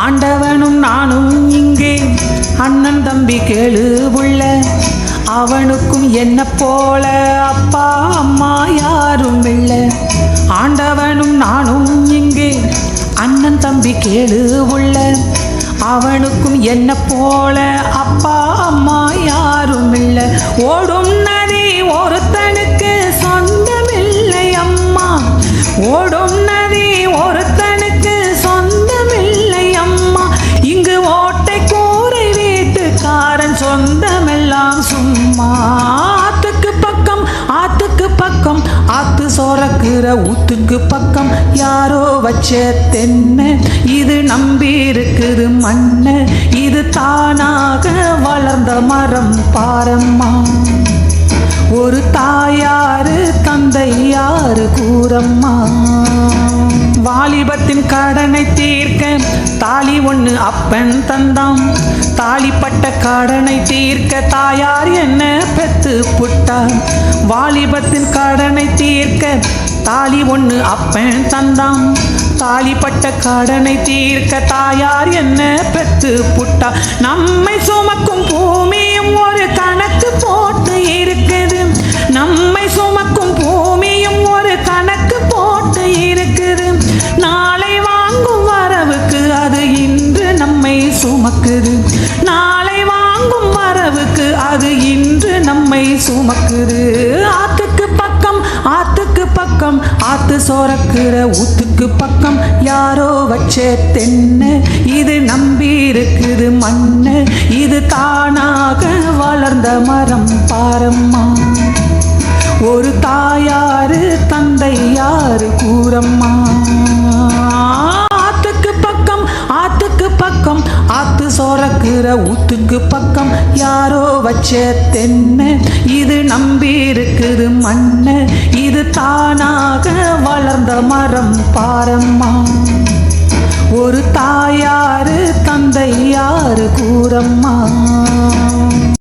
ஆண்டவனும் நானும் இங்கே அண்ணன் தம்பி கேளு புள்ள, அவனுக்கும் என்ன போல அப்பா அம்மா யாரும் இல்லை. ஆண்டவனும் நானும் இங்கே அண்ணன் தம்பி கேளு புள்ள, அவனுக்கும் என்ன போல அப்பா அம்மா யாரும் இல்லை. ஓடும் நதி ஒருத்தனுக்கு சொந்தமில்லை அம்மா, ஓடும் நதி ஒருத்தனுக்கு சொந்தமில்லை அம்மா. இங்கு ஓட்டை கூரை வீட்டுக்காரன் சொந்தமெல்லாம் சும்மா. ஆத்துக்கு பக்கம் ஆத்துக்கு பக்கம் ஆத்து சொரக்குற ஊத்துக்கு பக்கம் யாரோ வச்ச தென்னை, இது நம்பி இருக்குது மண்ணு, இது தானாக வளர்ந்த மரம் பாரம்மா. ஒரு தாயாரு தந்தை யாரு கூறம்மா. வாலிபத்தின் கடனை தீர்க்க தாலி ஒன்று அப்பன் தந்தாம், தாலிப்பட்ட கடனை தீர்க்க தாயார் என்ன பெத்து புட்டார். வாலிபத்தின் கடனை தீர்க்க தாலி ஒன்று அப்பன் தந்தாம், தாலிப்பட்ட கடனை தீர்க்க தாயார் என்ன பெத்து புட்டா. நம்மை சுமக்கும் பூமியும் ஒரு கணக்கு போட்டு இருக்குது, நம்மை சுமக்கும் பூமியும் ஒரு கணக்கு போட்டு இருக்குது. நாளை வாங்கும் வரவுக்கு அது இன்று நம்மை சுமக்குது, நாளை வாங்கும் வரவுக்கு அது இன்று நம்மை சுமக்குது. ஆத்துக்கு பக்கம் ஆத்துக்கு பக்கம் ஆத்து சொரக்குற ஊத்துக்கு பக்கம் யாரோ வச்ச தென்னை, இது நம்பி இருக்குது மண்ணு, இது தானாக வளர்ந்த மரம் பாரம்மா. ஒரு தாயாரு தந்தை யாரு கூறம்மா. ஆத்துக்கு பக்கம் ஆத்துக்கு பக்கம் ஆத்து சொரக்குற ஊத்துக்கு பக்கம் யாரோ வச்ச தென்னை, இது நம்பி இருக்குது மண்ணு, இது தானாக வளர்ந்த மரம் பாரம்மா. ஒரு தாயாரு தந்தை யாரு கூறம்மா.